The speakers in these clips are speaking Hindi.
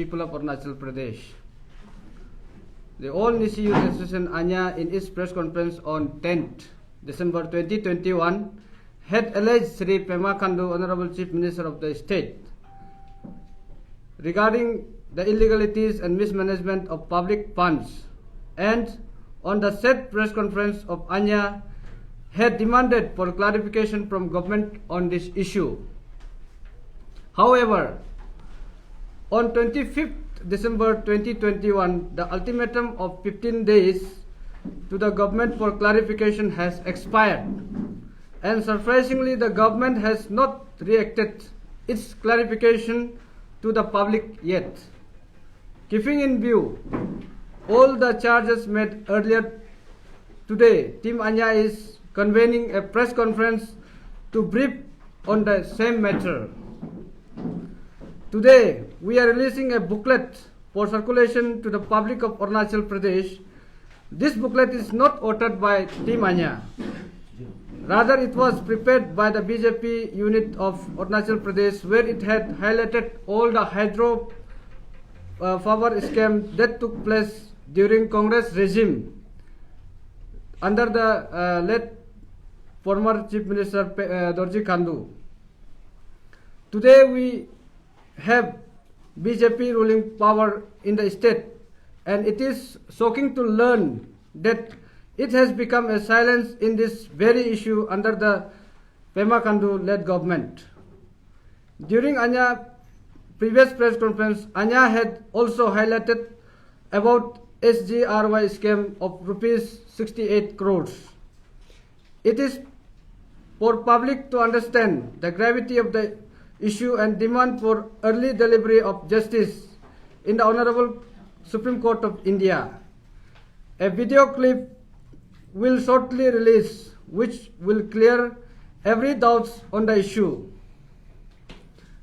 people of Arunachal Pradesh. The All Nishi Youth Association Anya, in its press conference on 10th December 2021, had alleged Sri Pema Khandu, Honorable Chief Minister of the State, regarding the illegalities and mismanagement of public funds, and on the said press conference of Anya had demanded for clarification from government on this issue. However, on 25th December 2021, the ultimatum of 15 days to the government for clarification has expired, and surprisingly the government has not reacted its clarification to the public yet. Keeping in view all the charges made earlier today, Team Anya is convening a press conference to brief on the same matter. Today, we are releasing a booklet for circulation to the public of Arunachal Pradesh. This booklet is not authored by Team Anya. Rather, it was prepared by the BJP unit of Arunachal Pradesh, where it had highlighted all the hydro power scam that took place during Congress regime under the late former Chief Minister Dorji Khandu. Today we have BJP ruling power in the state, and it is shocking to learn that it has become a silence in this very issue under the Pema Khandu led government. During Anya previous press conference, Anya had also highlighted about SGRY scam of rupees 68 crores. It is for public to understand the gravity of the issue and demand for early delivery of justice in the Honorable Supreme Court of India. A video clip will shortly release which will clear every doubt on the issue.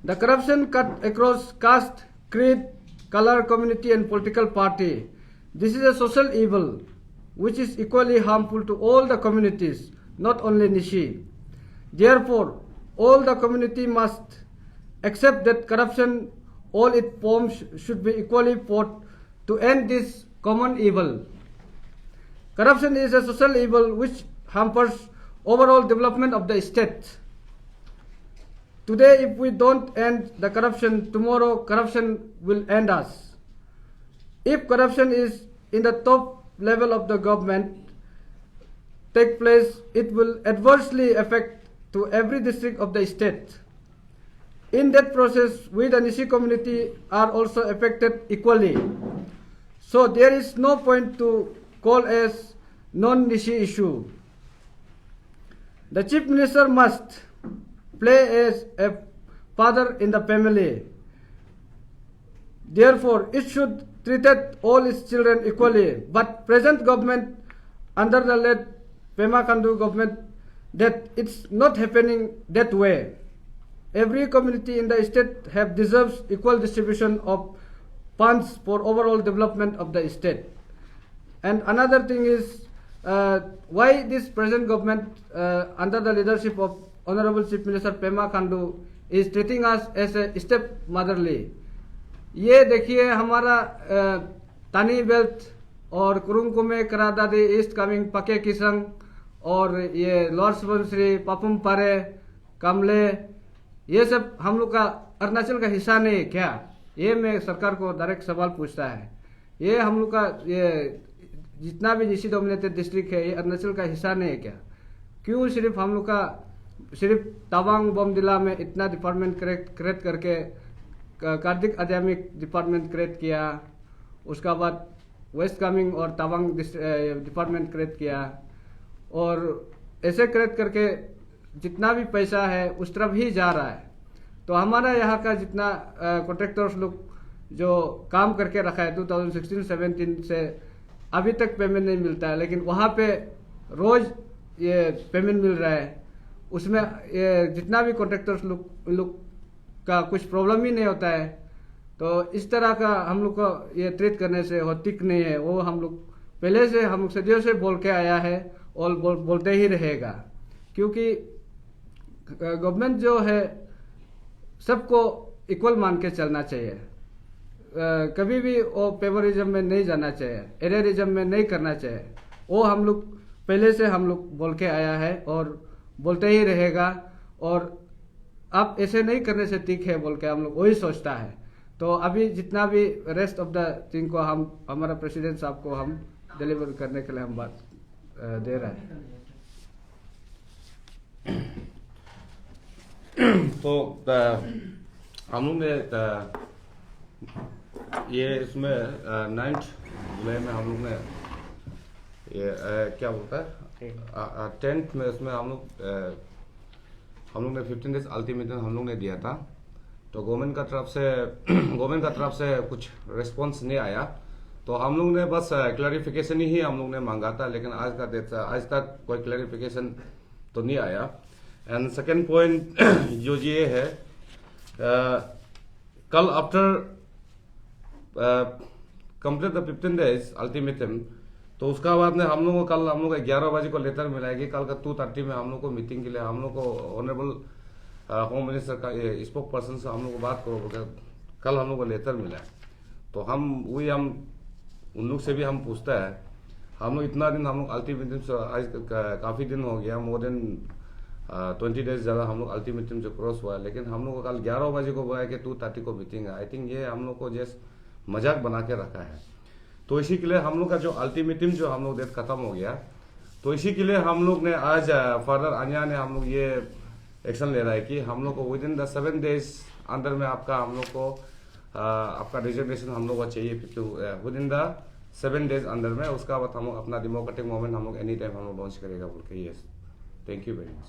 The corruption cut across caste, creed, color, community and political party. This is a social evil which is equally harmful to all the communities, not only Nishi. Therefore, all the community must accept that corruption, all its forms, should be equally fought to end this common evil. Corruption is a social evil which hampers overall development of the state. Today, if we don't end the corruption, tomorrow corruption will end us. If corruption is in the top level of the government take place, it will adversely affect to every district of the state. In that process, we the Nishi community are also affected equally. So there is no point to call as non-Nishi issue. The Chief Minister must play as a father in the family. Therefore, it should treat all its children equally. But present government, under the late Pema Khandu government, that it's not happening that way. Every community in the state deserves equal distribution of funds for overall development of the state. And another thing is why this present government under the leadership of Honorable Chief Minister Pema Khandu is treating us as a stepmotherly. ये देखिए हमारा तानी बेल्ट और कुरुंकुमे करादादी ईस्ट कमिंग पके किसंग और ये लॉर्ड सुबनश्री पापुम पारे कमले, ये सब हम लोग का अरुणाचल का हिस्सा नहीं है क्या? ये मैं सरकार को डायरेक्ट सवाल पूछता है। ये हम लोग का ये जितना भी निशी डोमिनेटेड डिस्ट्रिक्ट है, ये अरुणाचल का हिस्सा नहीं है क्या? क्यों सिर्फ हम लोग का सिर्फ तवांग बोमडिला में इतना डिपार्टमेंट क्रिएट करके कार्तिक आध्यात्मिक डिपार्टमेंट क्रिएट किया, उसका बाद वेस्ट कामिंग और तवांग डिपार्टमेंट क्रिएट किया, और ऐसे क्रिएट करके जितना भी पैसा है उस तरफ ही जा रहा है। तो हमारा यहाँ का जितना कॉन्ट्रैक्टर्स लोग जो काम करके रखा है 2016-17 से अभी तक पेमेंट नहीं मिलता है, लेकिन वहाँ पे रोज ये पेमेंट मिल रहा है। उसमें ये जितना भी कॉन्ट्रैक्टर्स लोग का कुछ प्रॉब्लम ही नहीं होता है। तो इस तरह का हम लोग को ये ट्रीट करने से होतिक नहीं है। वो हम लोग पहले से हम सदियों से बोल के आया है और बोलते ही रहेगा, क्योंकि गवर्नमेंट जो है सबको इक्वल मान के चलना चाहिए। कभी भी वो फेवरिज्म में नहीं जाना चाहिए, एरियरिज्म में नहीं करना चाहिए। वो हम लोग पहले से हम लोग बोल के आया है और बोलते ही रहेगा, और आप ऐसे नहीं करने से ठीक है बोल के हम लोग वही सोचता है। तो अभी जितना भी रेस्ट ऑफ द थिंग को हम हमारा प्रेसिडेंट साहब को हम डिलीवर करने के लिए हम बात दे रहे हैं। तो हम लोग ने ये इसमें 9 जुलाई में हम लोग ने ये क्या बोलता है 10th में इसमें हम लोग ने 15 डेज अल्टीमेटम हम लोग ने दिया था। तो गवर्नमेंट का तरफ से कुछ रिस्पॉन्स नहीं आया, तो हम लोग ने बस क्लैरिफिकेशन ही हम लोग ने मांगा था, लेकिन आज तक कोई क्लैरिफिकेशन तो नहीं आया। एंड सेकेंड पॉइंट जो ये है, कल after complete the 15 days ultimatum, तो उसका बाद में हम लोग को कल 11 बजे को लेटर मिलाएगी। कल का 2:30 में हम लोग को मीटिंग के लिए हम लोग को ऑनरेबल होम मिनिस्टर का स्पोक पर्सन से हम लोग को बात करो बोलकर कल हम लोग को लेटर मिला है। तो हम उन लोग से भी हम पूछता है, हम लोग इतना दिन हम लोग अल्टीमेटम से आज काफ़ी दिन हो गया, मोर देन 20 डेज ज़्यादा हम लोग अल्टीमेटम जो क्रॉस हुआ है, लेकिन हम लोग को कल 11 बजे को बोला कि 2:30 को मीटिंग है। आई थिंक ये हम लोग को जैसे मजाक बना के रखा है। तो इसी के लिए हम लोग का जो अल्टीमेटम जो हम लोग डेट खत्म हो गया, तो इसी के लिए हम लोग ने आज फर्दर अन्या ने हम लोग ये एक्शन ले रहा है कि हम लोग को विद इन द 7 डेज अंदर में हम लोग को आपका रिजर्वेशन हम लोग को चाहिए विद इन द 7 डेज अंदर में। उसका बाद हम लोग अपना डेमोक्रेटिक मूवमेंट हम लोग एनी टाइम हम लोग लॉन्च करेगा बोल के। Yes, thank you very much.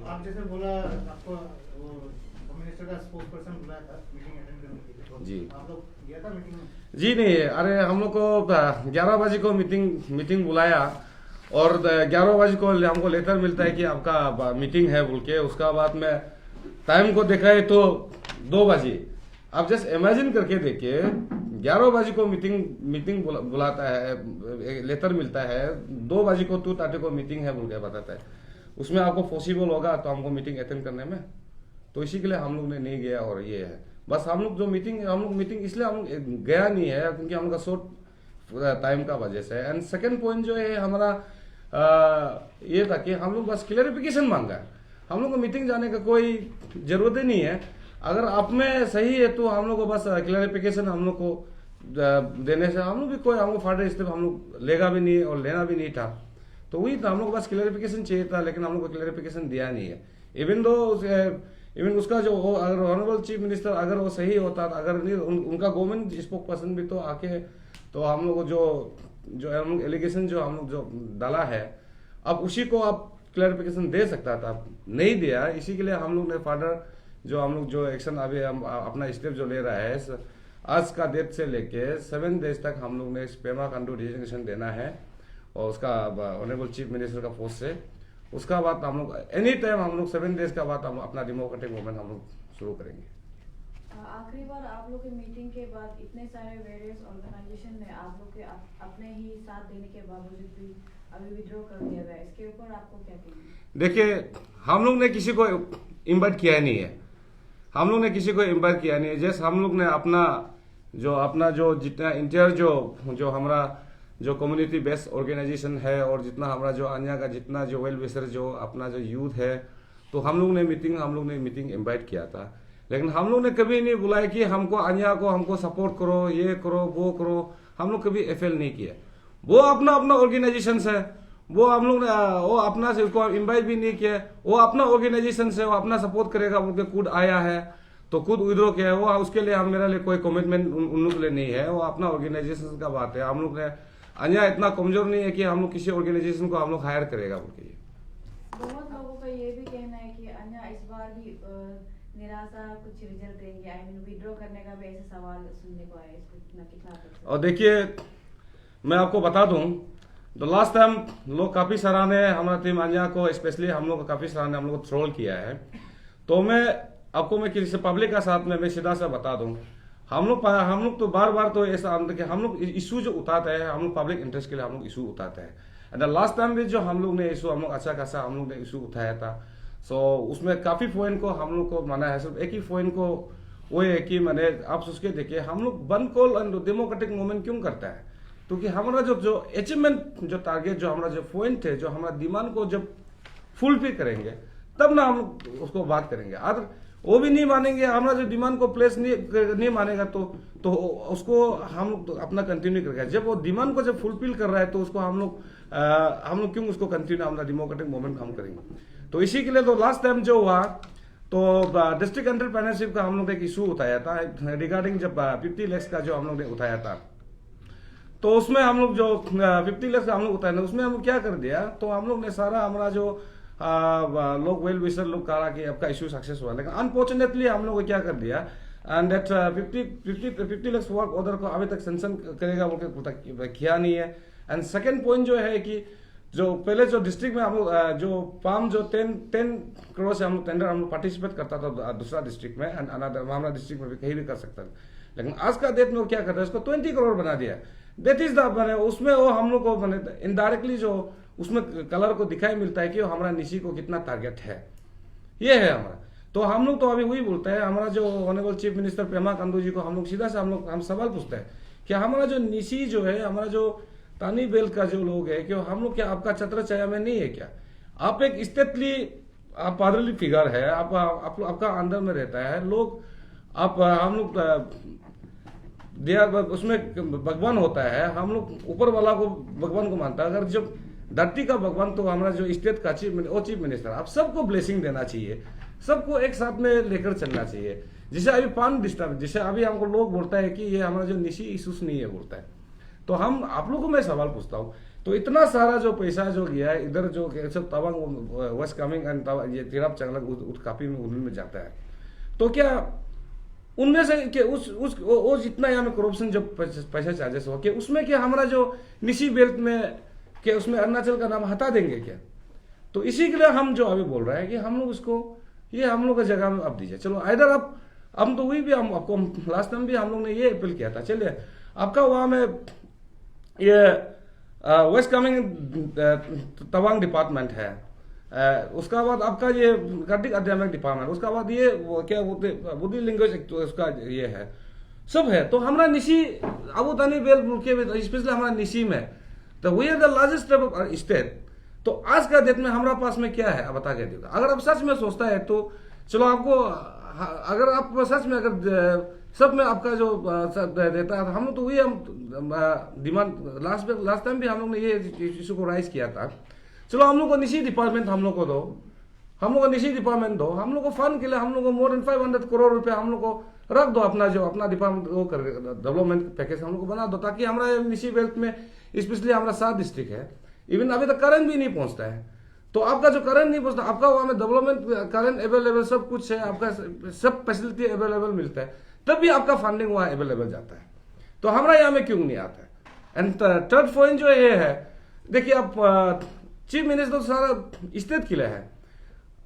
आप जैसे बोला आपको वो मिनिस्टर का स्पोक्स पर्सन बुलाया था मीटिंग अटेंड करने के लिए, जी आप लोग गया था मीटिंग में? जी नहीं, अरे हम लोग को 11 बजे को मीटिंग बुलाया और 11 बजे को हमको लेटर मिलता है कि आपका मीटिंग है बोल के। उसका बाद में टाइम को देखा है तो 2 बजे। आप जस्ट इमेजिन करके देखिए, 11 बजे को मीटिंग बुलाता है, लेटर मिलता है, 2 बजे को 2:30 को मीटिंग है बोल के बताता है। उसमें आपको पॉसिबल होगा तो हमको मीटिंग अटेंड करने में? तो इसी के लिए हम लोग ने नहीं गया। और ये है बस हम लोग मीटिंग इसलिए हम लोग गया नहीं है क्योंकि हम लोग का शॉर्ट टाइम का वजह से। एंड सेकेंड पॉइंट जो है हमारा ये था कि हम लोग बस क्लैरिफिकेशन मांगा है। हम लोग को मीटिंग जाने का कोई जरूरत ही नहीं है। अगर आप में सही है तो हम लोग को बस क्लैरिफिकेशन हम लोग को देने से हम लोग भी कोई हमको फर्दर स्टेप हम लोग लेगा भी नहीं और लेना भी नहीं था। तो वही था, हम लोग बस क्लैरिफिकेशन चाहिए था, लेकिन हम लोग को क्लैरिफिकेशन दिया नहीं है। इवन उसका जो अगर ऑनरेबल चीफ मिनिस्टर अगर वो सही होता, अगर नहीं उनका गवर्नमेंट स्पोक पर्सन भी तो आके तो हम लोग को जो हम लोग एलिगेशन जो हम लोग जो डाला है, अब उसी को आप क्लैरिफिकेशन दे सकता था, नहीं दिया। इसी के लिए हम लोग ने फर्दर जो हम लोग जो एक्शन अभी हम अपना स्टेप जो ले रहा है, आज का डेट से लेके 7 डेज तक हम लोग ने पेमा खांडू रिजिग्नेशन देना है और उसका ऑनरेबल चीफ मिनिस्टर का पोस्ट से। उसका बाद हम लोग एनी टाइम हम लोग 7 डेज का बाद हम अपना डेमोक्रेटिक मूवमेंट हम लोग शुरू करेंगे। आखिरी बार आप लोग के मीटिंग के बाद इतने सारे वेरियस ऑर्गेनाइजेशन ने आप लोग के अपने ही साथ देने के बावजूद भी अभी विड्रॉ कर दिया गया, इसके ऊपर आपको क्या कहना है? देखिए, हम लोग ने किसी को इन्वाइट किया नहीं है, हम लोग ने किसी को इन्वाइट किया नहीं है। जैसे हम लोग ने अपना जो जितना इंटीरियर जो हमारा जो कम्युनिटी बेस्ड ऑर्गेनाइजेशन है और जितना हमारा जो अन्य का जितना जो वेल विशर जो अपना जो यूथ है, तो हम लोग ने मीटिंग इन्वाइट किया था। लेकिन हम लोग ने कभी नहीं बुलाया कि हमको सपोर्ट करो, ये करो, वो करो। हम लोग कभी एफएल नहीं किया। वो अपना ऑर्गेनाइजेशन है, वो हम लोग ने वो अपना से उसको इन्वाइट भी नहीं किया। वो अपना ऑर्गेनाइजेशन से वो अपना सपोर्ट करेगा बोल के खुद आया है, तो खुद विड्रॉ किया है। वो उसके लिए मेरे लिए कोई कमिटमेंट उन लोग के लिए नहीं है। वो अपना ऑर्गेनाइजेशन का बात है। हम लोग ने अन्य इतना कमजोर नहीं है कि हम लोग किसी ऑर्गेनाइजेशन को हम लोग हायर करेगा बोल के। बहुत लोगों का ये भी कहना है कि अन्य इस बार भी निराशा कुछ रिजल्ट देंगे। आई मीन विड्रॉ करने का भी ऐसे सवाल सुनने को आया, इसको कितना और देखिए, मैं आपको बता दूं, तो लास्ट टाइम लोग काफी सराहने हमारा टीम अन्या को स्पेशली हम लोग काफी सराहने हम लोग को ट्रोल किया है। तो मैं किसी पब्लिक का साथ में मैं सीधा सा बता दूं, हम लोग तो बार तो ऐसा कि हम लोग इशू जो उठाते हैं, हम लोग पब्लिक इंटरेस्ट के लिए हम लोग इशू उठाते हैं। एंड लास्ट टाइम भी जो हम लोग ने इशू हम लोग अच्छा खासा हम लोग ने इशू उठाया था। सो उसमें काफी पॉइंट को हम लोग को माना है, सिर्फ एक ही पॉइंट को वो है कि मैंने आप उसके देखिए हम लोग बंद कॉल एंड डेमोक्रेटिक मूवमेंट क्यों करता है, क्योंकि हमारा जो अचीवमेंट जो टारगेट जो हमारा जो पॉइंट है, जो हमारा डिमांड को जब फुलफिल करेंगे तब ना हम उसको बात करेंगे। अगर वो भी नहीं मानेंगे, हमारा जो डिमांड को प्लेस नहीं मानेगा तो उसको हम लोग अपना कंटिन्यू करेंगे। जब वो डिमांड को जब फुलफिल कर रहा है तो उसको हम लोग क्यों उसको कंटिन्यू अपना डेमोक्रेटिक मूवमेंट हम करेंगे। तो इसी के लिए तो लास्ट टाइम जो हुआ तो डिस्ट्रिक्ट एंटरप्रेन्योरशिप का हम लोग एक इशू उठाया था रिगार्डिंग जब 50 लाख का जो हम लोग ने उठाया था। तो उसमें हम लोग जो 50 लाख हम लोग उठाए उसमें हम क्या कर दिया, तो हम लोग ने सारा हमारा जो लोग वेल विशर लोग कहा कि आपका इशू सक्सेस हुआ, लेकिन अनफॉर्चुनेटली हम लोग क्या कर दिया and that 50 lakh work order को अभी तक सेंक्शन करेगा बोल किया नहीं है। एंड सेकेंड पॉइंट जो है कि जो पहले जो डिस्ट्रिक्ट में हम लोग जो फार्म जो 10 करोड़ से हम लोग टेंडर हम लोग पार्टिसिपेट करता था दूसरा डिस्ट्रिक्ट में एंड हमारा डिस्ट्रिक्ट में भी कहीं भी कर सकता था, लेकिन आज का डेट में वो क्या करता है, उसको 20 करोड़ बना दिया। दैट इज द मैंने उसमें वो हम लोग को मैंने इनडायरेक्टली जो उसमें कलर को दिखाई मिलता है कि हमारा निशी को कितना टारगेट है, ये है हमारा। तो हम लोग तो अभी वही बोलते हैं, हमारा जो honourable chief minister Pema Khandu ji को हम लोग सीधा से हम सवाल पूछते हैं कि हमारा जो निशी जो है, हमारा जो तानी बेल का जो लोग है कि हम लोग क्या आपका छत्र छाया में नहीं है क्या? आप एक स्टेटली आप पादरली फिगर है, आपका अंदर में रहता है लोग, आप हम लोग उसमें भगवान होता है, हम लोग ऊपर वाला को भगवान को मानता है। अगर जब धरती का भगवान तो हमारा जो स्टेट का चीफ मिनिस्टर, आप सबको ब्लेसिंग देना चाहिए, सबको एक साथ में लेकर चलना चाहिए। जैसे अभी पान डिस्टर्ब, जैसे अभी हमको लोग बोलता है कि ये हमारा जो निशी इशूस नहीं है बोलता है, तो हम आप लोगों को मैं सवाल पूछता हूँ, तो इतना सारा जो पैसा जो गया है इधर जो सब तवांग वेस्ट कामिंग एंड ये तिराप चंगलक काफी में उन्हीं में जाता है, तो क्या उनमें से कि उस जितना यहाँ में करप्शन जो पैसा चार्जेस हो, कि उसमें क्या हमारा जो निशी बेल्ट में कि उसमें अरुणाचल का नाम हटा देंगे क्या? तो इसी के लिए हम जो अभी बोल रहे हैं कि हम लोग उसको ये हम लोग का जगह में अब दीजिए। चलो इधर आप हम तो वही भी हम आपको लास्ट टाइम भी हम लोग ने ये अपील किया था, चलिए आपका वहां में ये वेस्ट कामिंग तवांग डिपार्टमेंट है, उसका बाद आपका ये कार्डिक अध्यात्मिक डिपार्टमेंट, उसका बाद ये क्या बोलते बुद्धि लैंग्वेज उसका ये है, सब है। तो हमारा निशी अबू तानी बेल मुल्क स्पेशली हमारा निशी में तो we are the largest state. तो आज का डेट में हमारा पास में क्या है अब बता के देगा। अगर आप सच में सोचता है तो चलो आपको, अगर आप सच में अगर सब में आपका जो देता है, हम लोग तो वही हम डिमांड लास्ट टाइम भी हम लोग ने ये इशू को राइज किया था। चलो हम लोग को निशी डिपार्टमेंट हम लोग को दो, हम लोग को निशी डिपार्टमेंट दो, हम लोग को फंड के लिए हम लोग को मोर देन 500 करोड़ रुपया हम लोग को रख दो, अपना जो अपना डिपार्टमेंट वो कर डेवलपमेंट पैकेज हम लोग को बना दो, ताकि हमारा निशी बेल्ट में स्पेशली हमारा 7 डिस्ट्रिक्ट है, इवन अभी तक करंट भी नहीं पहुंचता है। तो आपका जो करंट नहीं पहुंचता, आपका वहां में डेवलपमेंट करंट अवेलेबल सब कुछ है, आपका सब फैसिलिटी अवेलेबल मिलता है, तब भी आपका फंडिंग वहां अवेलेबल जाता है। तो हमारा यहाँ में क्यों नहीं आता है? एंड थर्ड पॉइंट जो ये है, देखिए आप चीफ मिनिस्टर सारा स्टेट के लिए है,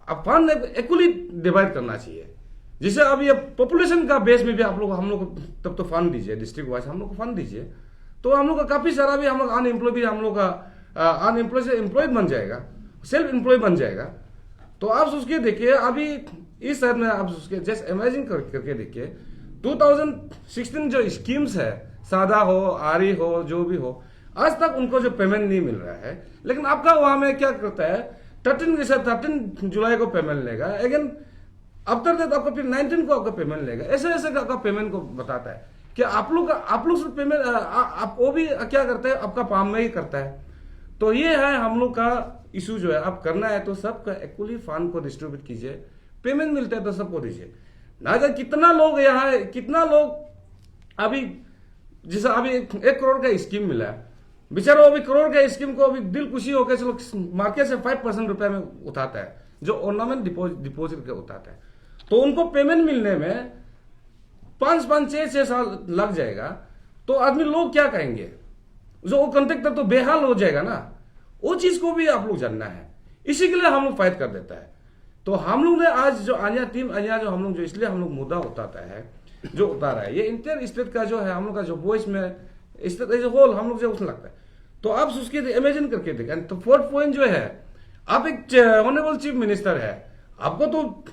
अब फंड इक्वली डिवाइड करना चाहिए। जैसे अब ये पॉपुलेशन का बेस में भी आप लोग हम लोग तब तो फंड दीजिए, डिस्ट्रिक्ट वाइज हम लोग को फंड दीजिए, तो हम लोग का काफी सारा भी हम लोग अनएम्प्लॉय भी हम लोग का अनएम्प्लॉय से एम्प्लॉयड बन जाएगा, सेल्फ एम्प्लॉय बन जाएगा। तो आप उसके देखिए अभी इस साइड में आप उसके जस्ट इमेजिन करके देखिए 2016 जो स्कीम्स है, सादा हो आरी हो जो भी हो, आज तक उनको जो पेमेंट नहीं मिल रहा है। लेकिन आपका वहां में क्या करता है 13 जुलाई को पेमेंट लेगा, अगेन आफ्टर दैट आपका फिर 19 को आपका पेमेंट लेगा, ऐसे ऐसे आपका पेमेंट को बताता है कि आप लोग सिर्फ पेमेंट आप वो भी क्या करते हैं आपका पाम में ही करता है। तो ये है हम लोग का इशू जो है, आप करना है तो सबका इक्वली फंड को डिस्ट्रीब्यूट कीजिए, पेमेंट मिलता है तो सबको दीजिए। ना जाए कितना लोग यहाँ है, कितना लोग अभी जैसा अभी 1 करोड़ का स्कीम मिला है, बेचारा अभी करोड़ का स्कीम को अभी दिल खुशी होकर चलो मार्केट से 5% रुपए में उठाता है, जो ऑर्नामेंट डिपोजिट के उठाता है, तो उनको पेमेंट मिलने में 5-6 साल लग जाएगा। तो आदमी लोग क्या कहेंगे, जो वो कॉन्ट्रैक्टर तो बेहाल हो जाएगा ना, वो चीज को भी आप लोग जानना है, इसी के लिए हम लोग फाइट कर देता है। तो हम लोग ने आज जो आनिया टीम आनिया जो हम लोग जो इसलिए हम लोग मुद्दा उठाता है जो उतारा है, ये इंटर स्टेट का जो है हम लोग का जो वॉइस में स्टेट एज होल हम लोग जो उसमें लगता है। तो आप उसके इमेजिन करके देखें। तो 4th पॉइंट जो है, आप एक ऑनरेबल चीफ मिनिस्टर है, आपको तो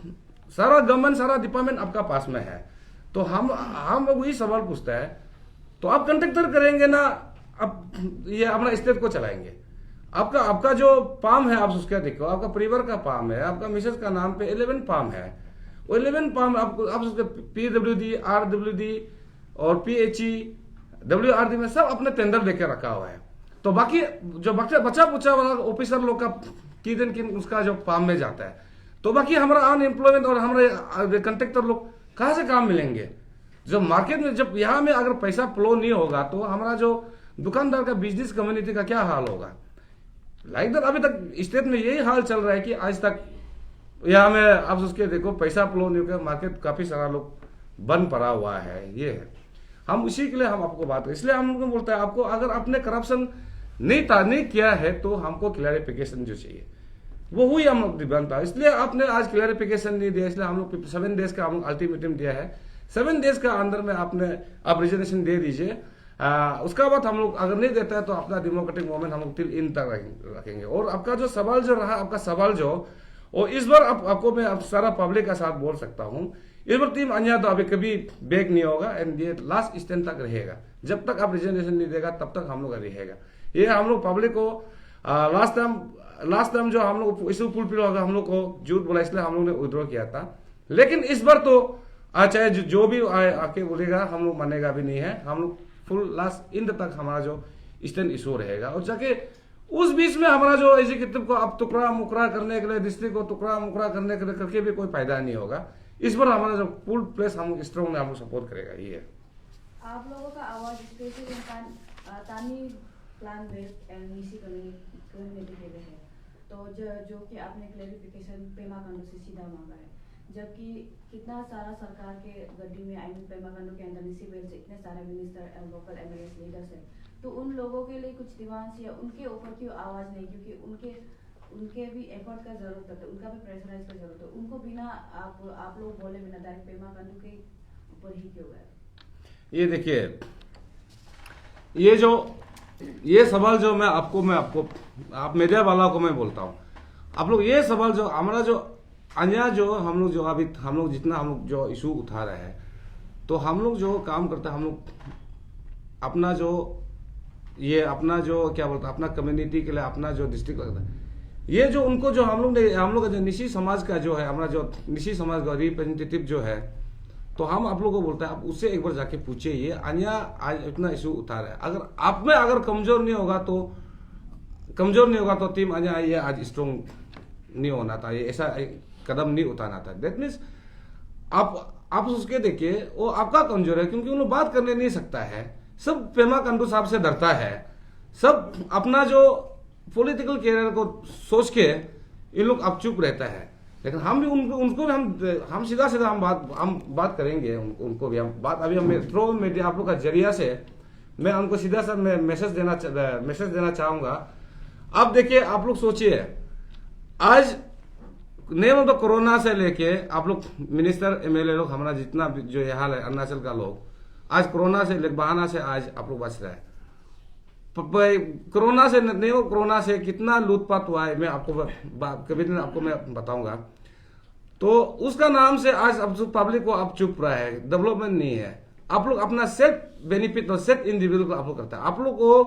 सारा गवर्नमेंट सारा डिपार्टमेंट आपका पास में है, तो हम वही सवाल पूछता है, तो आप कंट्रैक्टर करेंगे ना, अब ये अपना स्टेट को चलाएंगे। आपका जो पाम है आप उसका देखो, आपका परिवार का पाम है, आपका मिसेस का नाम पे 11 पाम है, वो 11 पाम आपको आप उसके PWD, RWD और PHE, WRD में सब अपने टेंडर देके रखा हुआ है। तो बाकी जो बचा बुचा वाला ऑफिसर लोग का किन उसका जो पाम में जाता है, तो बाकी हमारा अनएम्प्लॉयमेंट और हमारे कंट्रैक्टर लोग कहाँ से काम मिलेंगे? जब मार्केट में जब यहाँ में अगर पैसा फ्लो नहीं होगा तो हमारा जो दुकानदार का बिजनेस कम्युनिटी का क्या हाल होगा? लाइक दैट अभी तक स्टेट में यही हाल चल रहा है कि आज तक यहाँ में आप उसके देखो पैसा फ्लो नहीं होगा, मार्केट काफी सारा लोग बंद पड़ा हुआ है। ये है, हम उसी के लिए हम आपको बात करें, इसलिए हम लोग बोलता है आपको अगर आपने करप्शन नहीं किया है तो हमको क्लैरिफिकेशन जो चाहिए वो हुई हम लोग बनता है। इसलिए आपने आज क्लैरिफिकेशन नहीं दिया, इसलिए हम लोग 7 डेज का हम लोग अल्टीमेटम दिया है। 7 डेज का अंदर में आप रिजर्वेशन दे दीजिए। उसका बाद हम लोग अगर नहीं देता है तो अपना डेमोक्रेटिक मूवमेंट हम लोग टिल इन तक रखेंगे। और आपका जो सवाल जो रहा, आपका सवाल जो और इस बार आपको मैं सारा पब्लिक का साथ बोल सकता हूँ, इस बार टीम अन्या तो अभी कभी बैक नहीं होगा एंड ये लास्ट स्टैंड तक रहेगा। जब तक आप रिजर्वेशन नहीं देगा तब तक हम लोग रहेगा। ये हम लोग पब्लिक को लास्ट टाइम जो हम लोग इशू फुलफिल होगा हम लोग को झूठ बोला, इसलिए हम लोग ने विड्रॉ किया था। लेकिन इस बार तो चाहे जो भी आके बोलेगा हम लोग मानेगा भी नहीं है। हम लोग फुल लास्ट इंड तक हमारा जो स्टैंड इशू रहेगा। और जाके उस बीच में हमारा जो एग्जीक्यूटिव को अब टुकड़ा मुकड़ा करने के लिए, डिस्ट्रिक्ट को टुकड़ा मुकड़ा करने के लिए करके भी कोई फायदा नहीं होगा। इस बार हमारा जो फुल प्लेस हम स्ट्रॉन्ग में हम लोग सपोर्ट करेगा। ये है आप लोगों का आवाज स्पेशली तानी plan based and Nishi community के लिए है, तो जो कि आपने क्लैरिफिकेशन पेमा कांडो से सीधा मांगा है, जबकि कितना सारा सरकार के गड्डी में आई मीन पेमा कांडो के अंदर निशी बेल से इतने सारे minister and local MLA leaders हैं, तो उन लोगों के लिए कुछ डिमांड्स या उनके ऊपर क्यों आवाज नहीं? क्योंकि उनके भी एफर्ट का जरूरत है, उनका भी प्रेशराइज का जरूरत है। उनको बिना आप लोग बोले बिना डायरेक्ट पेमा कांडो के ऊपर ही क्यों गए? ये देखिए, ये सवाल जो मैं आपको आप मीडिया वाला को मैं बोलता हूँ, आप लोग ये सवाल जो हमारा जो अन्य जो हम लोग जो अभी हम लोग जितना हम लोग जो इशू उठा रहे हैं, तो हम लोग जो काम करते हैं, हम लोग अपना जो क्या बोलते हैं अपना कम्युनिटी के लिए अपना जो डिस्ट्रिक्ट लगता है, ये जो उनको जो हम लोग का जो निशी समाज का जो है, हमारा जो निशी समाज का रिप्रेजेंटेटिव जो है, तो हम आप लोगों को बोलते हैं आप उससे एक बार जाके पूछिए ये अन्य आज इतना इशू उठा रहा है। अगर आप में अगर कमजोर नहीं होगा तो टीम अन्य ये आज स्ट्रॉन्ग नहीं होना था, ये ऐसा कदम नहीं उठाना था। दैट मीन्स आप उसके देखिए वो आपका कमजोर है, क्योंकि उन्हें बात करने नहीं सकता है, सब पेमा कांडो साहब से डरता है, सब अपना जो पॉलिटिकल कैरियर को सोच के इन लोग अब चुप रहता है। लेकिन हम भी उनको भी हम सीधा हम बात करेंगे, उनको भी हम बात अभी हम थ्रू मीडिया आप लोग का जरिया से मैं उनको सीधा सा मैसेज देना चाहूंगा। अब देखिए, आप लोग सोचिए आज नेम ऑफ द कोरोना से लेके आप लोग मिनिस्टर एमएलए लोग हमारा जितना जो ये हाल है अरुणाचल का लोग आज कोरोना से बहाना से आज आप लोग बच रहे हैं। कोरोना से कितना लूटपाट हुआ है मैं आपको कभी दिन आपको मैं बताऊंगा। तो उसका नाम से आज अब पब्लिक को आप चुप रहा है, डेवलपमेंट नहीं है। आप लोग अपना सेल्फ बेनिफिट और सेल्फ इंडिविजुअल को आप लोग करता है। आप लोग को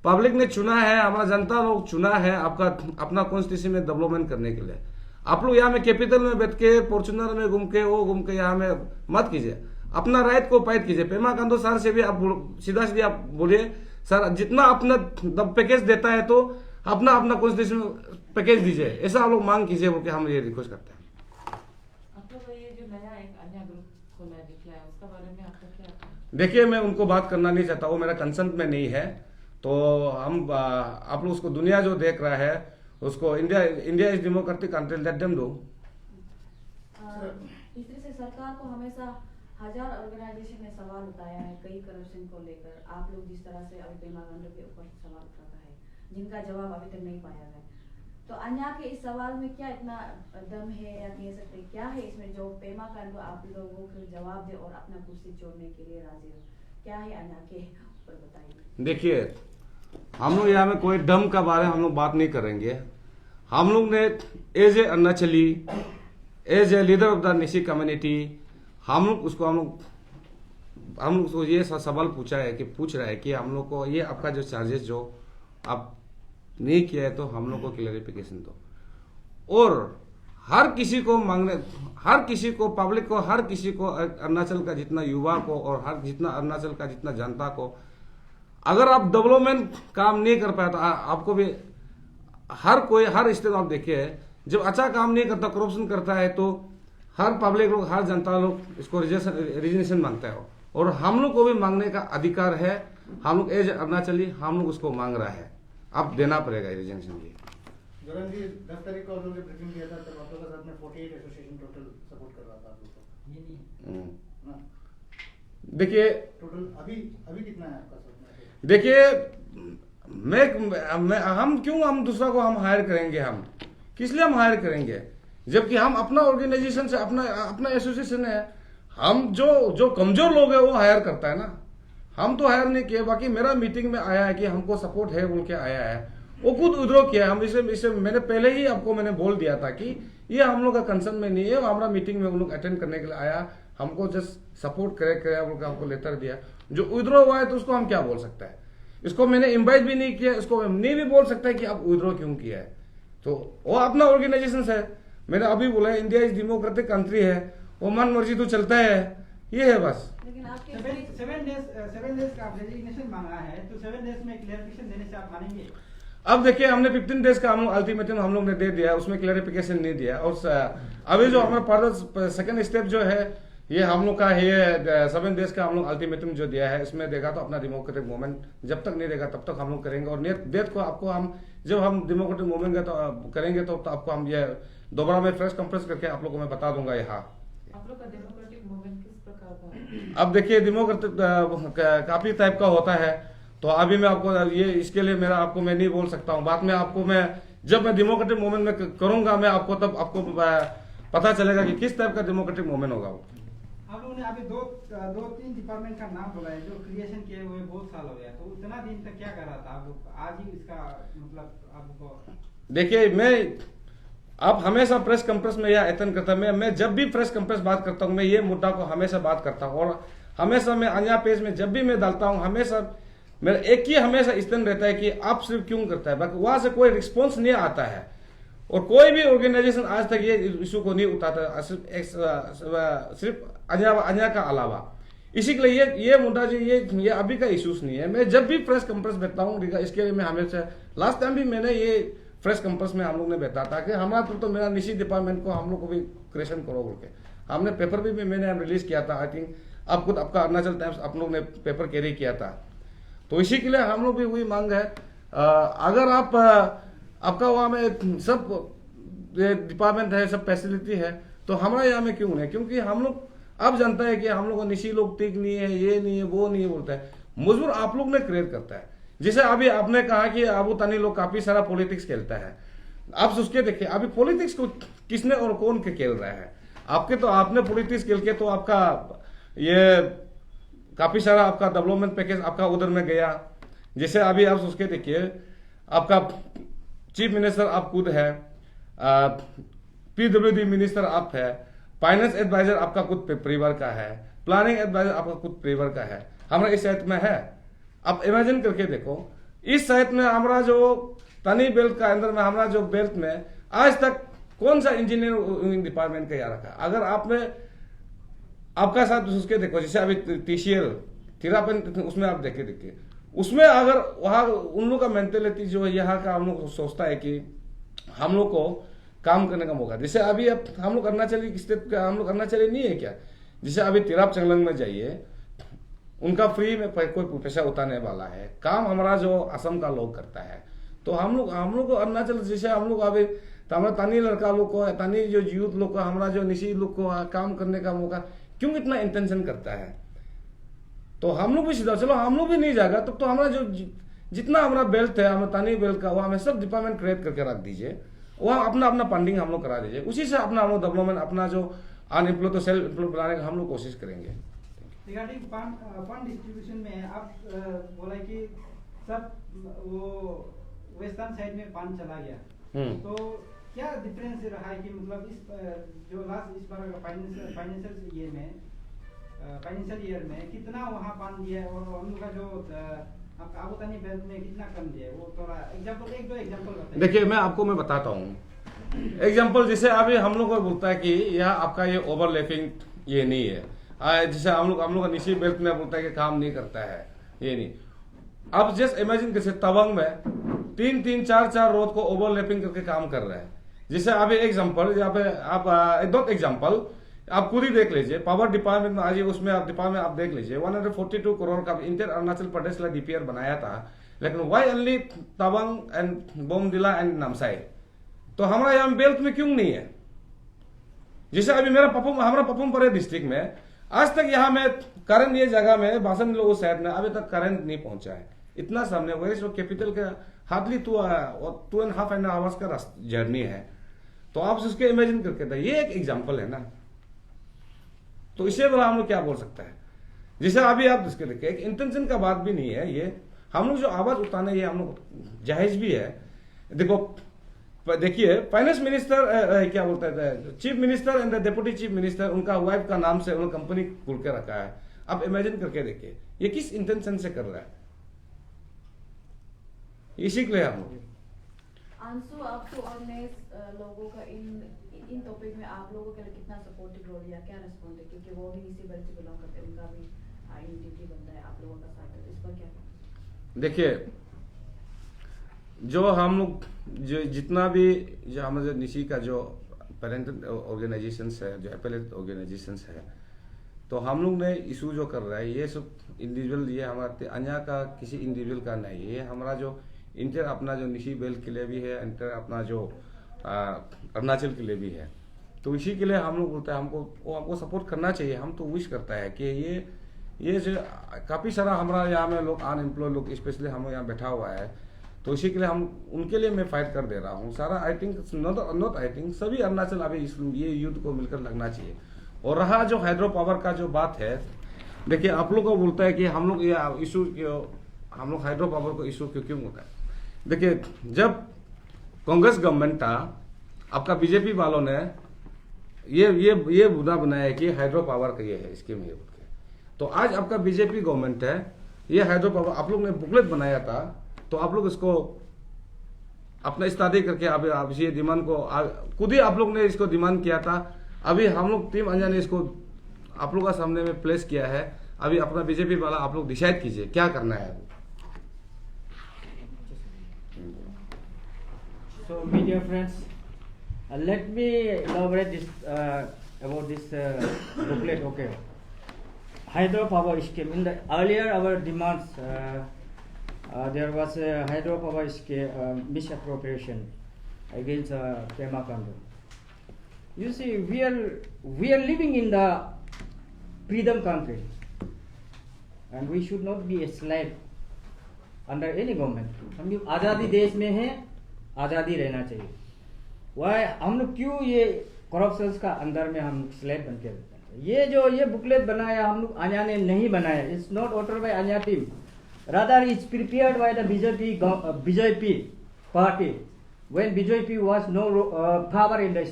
पब्लिक ने चुना है, हमारा जनता लोग चुना है आपका अपना कॉन्स्टिट्यूशन में डेवलपमेंट करने के लिए। आप लोग यहाँ में कैपिटल में बैठ के फॉर्चुनर में घूम के यहाँ में मत कीजिए, अपना राइट को फाइट कीजिए। पेमा कांडो सर से भी आप सीधा आप बोलिए सर जितना अपना पैकेज देता है तो अपना कॉन्स्टिट्यूशन पैकेज दीजिए, ऐसा आप लोग मांग कीजिए बोल के हम ये रिक्वेस्ट करते हैं। देखिए, मैं उनको बात करना नहीं चाहता, वो मेरा कंसर्न में नहीं है। तो हम आप लोग उसको दुनिया जो देख रहा है उसको India is democratic country, let them do. इस तरह से सरकार को हमेशा 1000 ऑर्गेनाइजेशन ने सवाल उठाया है कई करप्शन को लेकर। आप लोग जिस तरह से अभी पेमा कांडो के ऊपर सवाल उठाता है जिनका जवाब अभी तक नहीं पाया गया, तो अन्या के इस सवाल में क्या इतना दम है या कह सकते क्या है इसमें जो पेमा कांडो आप लोगों को जवाब दे और अपना कुर्सी छोड़ने के लिए राजी हो? क्या है अन्या के ऊपर बताइए। देखिए, हम लोग यहाँ में कोई दम का बारे में हम लोग बात नहीं करेंगे। हम लोग ने as a Arunachali as a leader of the Nyishi community हम लोग उसको ये सवाल पूछ रहा है कि हम लोग को ये आपका जो चार्जेस जो आप नहीं किया है तो हम लोग को क्लैरिफिकेशन दो। और हर किसी को पब्लिक को, हर किसी को, अरुणाचल का जितना युवा को और अरुणाचल का जितना जनता को, अगर आप डेवलपमेंट काम नहीं कर पाए तो आपको भी हर स्टेट आप देखिए, जब अच्छा काम नहीं करता, करप्शन करता है, तो हर पब्लिक लोग, हर जनता लोग इसको रिजनेशन मांगता है। और हम लोग को भी मांगने का अधिकार है। हम लोग एज अरुणाचली हम लोग उसको मांग रहा है, अब देना पड़ेगा रिजनेशन जी। जोरन जी 10 तारीख को आप लोगों ने ब्रीफिंग किया था, तब आप लोगों के साथ में 48 एसोसिएशन टोटल सपोर्ट कर रहा था आप लोग को। हाँ। देखिए टोटल अभी कितना है आपका सपोर्ट? देखिए हम दूसरा को हम हायर करेंगे? हम किस लिए हम हायर करेंगे, जबकि हम अपना ऑर्गेनाइजेशन से अपना एसोसिएशन है। हम जो कमजोर लोग है वो हायर करता है ना, हम तो हायर नहीं किए। बाकी मेरा मीटिंग में आया है कि हमको सपोर्ट है बोल के आया है, वो खुद विड्रॉ किया। हम इसे मैंने पहले ही आपको बोल दिया था कि ये हम लोग का कंसर्न में नहीं है। हमारा मीटिंग में उन लोग अटेंड करने के लिए आया, हमको जस्ट सपोर्ट करे बोल के हमको लेटर दिया। जो विड्रॉ हुआ है तो उसको हम क्या बोल सकता है? इसको मैंने इन्वाइट भी नहीं किया, इसको नहीं भी बोल सकता है कि आप विड्रॉ क्यों किया है। तो वो अपना ऑर्गेनाइजेशन है। मैंने अभी बोला इंडिया इज डेमोक्रेटिक कंट्री है, वो मन मर्जी तो चलता है, ये है बस। लेकिन आपके 7 डेज का आप रेजिग्नेशन मांगा है, तो 7 डेज में क्लियरिफिकेशन देने से आप मानेंगे? अब देखिए हमने 15 डेज का अल्टीमेटम हम लोग ने दे दिया, उसमें क्लियरिफिकेशन नहीं दिया। और अभी जो हमारा फर्दर सेकंड स्टेप जो है, ये हम लोग का ये 7 डेज का हम लोग अल्टीमेटम जो दिया है, इसमें देगा तो अपना डेमोक्रेटिक मूवमेंट, जब तक नहीं देगा तब तक हम लोग करेंगे। और डेट को आपको जब हम डेमोक्रेटिक मूवमेंट तो करेंगे तो आपको हम ये दोबारा में फ्रेश कंप्रेस करके आप लोग को मैं बता दूंगा यहाँ। आप लोग का डेमोक्रेटिक मूवमेंट किस प्रकार का? अब देखिए डेमोक्रेटिक काफी टाइप का होता है, तो अभी मैं आपको ये इसके लिए मैं नहीं बोल सकता हूँ। बाद में आपको जब मैं डेमोक्रेटिक मूवमेंट में करूंगा, मैं आपको तब आपको पता चलेगा कि किस टाइप का डेमोक्रेटिक मूवमेंट होगा वो। आप लोगों ने अभी दो तीन डिपार्टमेंट का नाम बोला है जो क्रिएशन किए हुए बहुत साल हो गया, तो उतना दिन तक क्या कर रहा था आप लोग? आज ही इसका मतलब आपको देखिए आप हमेशा प्रेस कॉन्फ्रेंस में यह अटेंड करता है। मैं जब भी प्रेस कॉन्फ्रेंस बात करता हूँ, मैं ये मुद्दा को हमेशा बात करता हूँ। और हमेशा मैं अन्य पेज में जब भी मैं डालता हूँ, हमेशा मेरा एक ही हमेशा स्टैंड रहता है कि आप सिर्फ क्यों करता है। बाकी वहां से कोई रिस्पॉन्स नहीं आता है, और कोई भी ऑर्गेनाइजेशन आज तक ये इशू को नहीं उठाता, सिर्फ अन्य का अलावा। इसी के लिए ये मुद्दा जो ये अभी का इश्यूज नहीं है। मैं जब भी प्रेस कॉन्फ्रेंस बैठता हूँ, इसके लिए मैं हमेशा, लास्ट टाइम भी मैंने ये प्रेस कॉन्फ्रेंस में हम लोग ने बैठा था कि हमारा तो मेरा निशी डिपार्टमेंट को हम लोग को भी क्रिएशन करो बोल के। हमने पेपर भी मैंने रिलीज किया था। आई थिंक आप खुद आपका अरुणाचल टाइम्स आप लोग ने पेपर कैरी किया था। तो इसी के लिए हम लोग भी वही मांग है, अगर आपका वहाँ में सब डिपार्टमेंट है, सब फैसिलिटी है, तो हमारा यहाँ में क्यों नहीं? क्योंकि हम लोग अब जानता है कि हम लोग को निशी लोग ठीक नहीं है, ये नहीं है, वो नहीं है बोलता है। मजबूर आप लोग ने क्रिएट करता है। जैसे अभी आपने कहा कि अबू तनी लोग काफी सारा पॉलिटिक्स खेलता है, आप उसके देखिए अभी पॉलिटिक्स को किसने और कौन के खेल रहा है? आपने पॉलिटिक्स खेल के तो आपका ये काफी सारा आपका डेवलपमेंट पैकेज आपका उधर में गया। जैसे अभी आप उसके देखिए, आपका चीफ मिनिस्टर आप खुद है, पीडब्ल्यूडी मिनिस्टर आप है, फाइनेंस एडवाइजर आपका खुद परिवार का है, प्लानिंग एडवाइजर आपका खुद परिवार का है, हमारा इस साइट में है। आप इमेजिन करके देखो, इस साइट में हमारा जो तनी बेल्ट का अंदर में हमारा जो बेल्ट में आज तक कौन सा इंजीनियर डिपार्टमेंट का यहाँ रखा? अगर आपने आपका साथ उसके देखो, जैसे अभी TCL तिरापन उसमें आप देखिए उसमें अगर वहां उन लोग का मेंटेलिटी जो है यहाँ का, हम लोग सोचता है कि हम लोग को काम करने का मौका। जैसे अभी अब हम लोग अरुणाचली स्टेट का, हम लोग अरुणाचली नहीं है क्या? जैसे अभी तिराप चंगलंग में जाइए, उनका फ्री में कोई पैसा उतारने वाला है। काम हमारा जो असम का लोग करता है। तो हम लोग को अरुणाचल, जैसे हम लोग अभी हमारा तानी लड़का लोग को, तानी जो यूथ लोग को, हमारा जो निशी लोग को काम करने का मौका क्यों इतना इंटेंशन करता है? तो हम लोग भी सीधा, चलो हम लोग भी नहीं जाएगा तब तो हमारा जो जितना हमारा बेल्ट है, हमारा तानी बेल्ट का, वो हमें सब डिपार्टमेंट क्रिएट करके रख दीजिए। वह अपना फंडिंग हम लोग करा दीजिए, उसी से अपना हम लोग डेवलपमेंट, अपना जो अनएम्प्लॉय तो सेल्फ एम्प्लॉय बनाने का हम लोग कोशिश करेंगे। रिगार्डिंग फंड डिस्ट्रीब्यूशन में आप बोला कि सब वो वेस्टर्न साइड में फंड चला गया, तो क्या डिफरेंस रहा है कि मतलब इस जो लास्ट इस बार फाइनेंशियल ईयर में कितना वहाँ पान दिया है और हम लोग का जो आपका आबूतानी बेल्ट में कितना कम दिया है, वो थोड़ा एग्जांपल एक दो एग्जांपल बताइए। देखिए मैं बताता हूँ एग्जाम्पल। जैसे अभी हम लोग को बोलता है कि यह आपका ये ओवरलैपिंग ये नहीं है, जैसे हम लोग का निशी बेल्ट में बोलता है कि काम नहीं करता है, ये नहीं। अब जस्ट इमेजिन कैसे तवांग में 3-4 रोड को ओवरलैपिंग करके काम कर रहा है। जैसे अभी एग्जाम्पल यहाँ पे आप एक दो एग्जाम्पल आप खुद ही देख लीजिए। पावर डिपार्टमेंट में आज उसमें आप डिपार्टमेंट आप देख लीजिए 142 करोड़ का इंटर अरुणाचल प्रदेश का डीपीआर बनाया था, लेकिन why only Tawang and Bomdila and Namsai. तो हमारा यहाँ बेल्ट में क्यों नहीं है? जैसे अभी हमारा पपुम परे डिस्ट्रिक्ट में आज तक यहाँ में करंट ये जगह में बासन लोगों शहर में अभी तक करंट नहीं पहुंचा है। इतना सामने वही कैपिटल का हार्डली 2.5 आवर्स का जर्नी है। तो आप उसके इमेजिन करके था, ये एक एग्जाम्पल है ना। तो इसे बड़ा हम लोग क्या बोल सकता है? जैसे अभी आप इसके देखिए एक इंटेंशन का बात भी नहीं है, ये हम लोग जो आवाज उठाने ये हम लोग जायज भी है। देखो देखिए फाइनेंस मिनिस्टर क्या बोलता है, chief minister and deputy chief minister, उनका वाइफ का नाम से उन्होंने कंपनी खुल के रखा है। आप इमेजिन करके देखिए ये किस इंटेंशन से कर रहा है। इसी के लिए हम लोग आंसू आपको और नए लोगों का इन टॉपिक में आप लोगों के लिए कितना सपोर्टिव रोल या क्या रिस्पॉन्ड है, क्योंकि वो भी इसी बेल्ट से बिलोंग करते हैं, उनका भी आइडेंटिटी बनता है आप लोगों का साथ है, इस पर क्या? देखिए जो हम लोग जो जितना भी जो हमारे निशी का जो पेरेंटल ऑर्गेनाइजेशंस है, जो एपेलेट ऑर्गेनाइजेशंस है, तो हम लोग ने इशू जो कर रहा है ये सब इंडिविजुअल, ये हमारे अन्य का किसी इंडिविजुअल का नहीं है। ये हमारा जो इंटर अपना जो निशी बेल्ट के लिए भी है, इंटर अपना जो अरुणाचल के लिए भी है। तो इसी के लिए हम लोग बोलते हैं हमको सपोर्ट करना चाहिए। हम तो विश करता है कि ये जो काफ़ी सारा हमारा यहाँ में लोग अनएम्प्लॉय लोग स्पेशली हम यहाँ बैठा हुआ है, तो इसी के लिए हम उनके लिए मैं फाइट कर दे रहा हूँ सारा। I think not I think सभी अरुणाचल अभी ये युद्ध को मिलकर लगना चाहिए। और रहा जो हाइड्रो पावर का जो बात है, देखिए आप लोग को बोलता है कि हम लोग ये इशू हम लोग हाइड्रो पावर को इशू क्यों होता है। देखिए जब कांग्रेस गवर्नमेंट था, आपका बीजेपी वालों ने ये मुद्दा बनाया कि हाइड्रो पावर का ये है स्कीम है। तो आज आपका बीजेपी गवर्नमेंट है, ये हाइड्रो पावर आप लोग ने बुकलेट बनाया था, तो आप लोग इसको अपना इस्तादी करके आप ये डिमांड को खुद ही आप लोग ने इसको डिमांड किया था। अभी हम लोग टीम अंजा ने इसको आप लोग का सामने में प्लेस किया है। अभी अपना बीजेपी वाला आप लोग डिसाइड कीजिए क्या करना है। So, media friends, let me elaborate this about this booklet. Okay, hydropower scheme. In the earlier our demands, there was a hydropower scheme misappropriation against Pema Khandu. You see, we are living in the freedom country, and we should not be a slave under any government. हम लोग आज़ादी देश में हैं, आज़ादी रहना चाहिए। वह हम लोग क्यों ये करप्शन का अंदर में हम स्लेब बन के रहते हैं। ये बुकलेट बनाया हम लोग आन्या ने नहीं बनाया। It's not order by Anya team, rather it's prepared by the BJP party when BJP was no power in the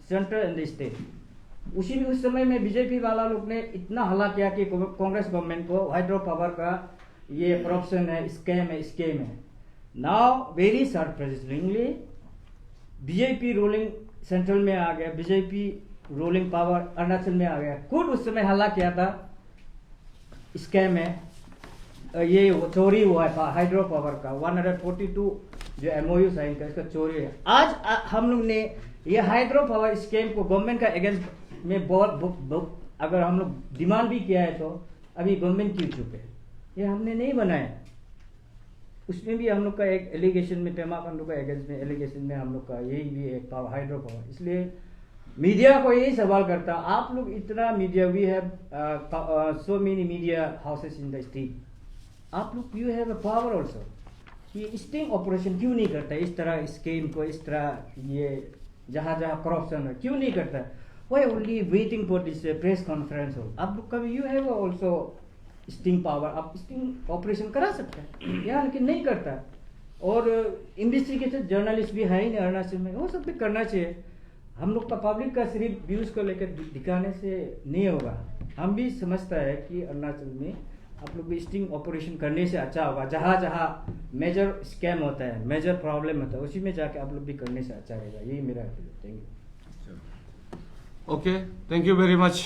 centre and the state. उस समय में बीजेपी वाला लोग ने इतना हल्ला किया कि कांग्रेस गवर्नमेंट को हाइड्रो पावर का ये करप्शन है, स्कैम है। Now very surprisingly BJP ruling central में आ गया, बीजेपी रूलिंग पावर अरुणाचल में आ गया। खुद उस समय हल्ला किया था स्कैम है, ये चोरी हुआ था हाइड्रो पावर का 142 जो एमओयू साइन का, इसका चोरी है। आज हम लोग ने ये हाइड्रो पावर स्कैम को गवर्नमेंट का अगेंस्ट में बहुत अगर हम लोग डिमांड भी किया है, तो अभी गवर्नमेंट क्यों चुप है? ये हमने नहीं बनाया। उसमें भी हम लोग का एक एलिगेशन में पेमा खांडू का अगेंस्ट में एलिगेशन में हम लोग का यही भी एक हाइड्रो पावर। इसलिए मीडिया को यही सवाल करता, आप लोग इतना media, we have so many media houses in the state, आप लोग you have a power also. ये स्टिंग ऑपरेशन क्यों नहीं करता इस तरह स्कीम को, इस तरह ये जहाँ करप्शन है क्यों नहीं करता? Why only waiting for this press conference हो? आप लोग कभी you have also sting power, आप स्टिंग ऑपरेशन करा सकते हैं यहाँ, लेकिन नहीं करता। और इन्वेस्टिगेटेड जर्नलिस्ट भी है ही नहीं अरुणाचल में, वो सब भी करना चाहिए। हम लोग का पब्लिक का सिर्फ व्यूज को लेकर दिखाने से नहीं होगा। हम भी समझता है कि अरुणाचल में आप लोग भी स्टिंग ऑपरेशन करने से अच्छा होगा। जहाँ जहाँ मेजर स्कैम होता है, मेजर प्रॉब्लम होता है, उसी में जाके आप लोग भी करने से अच्छा रहेगा। यही मेरा thank you. Okay, thank you very much.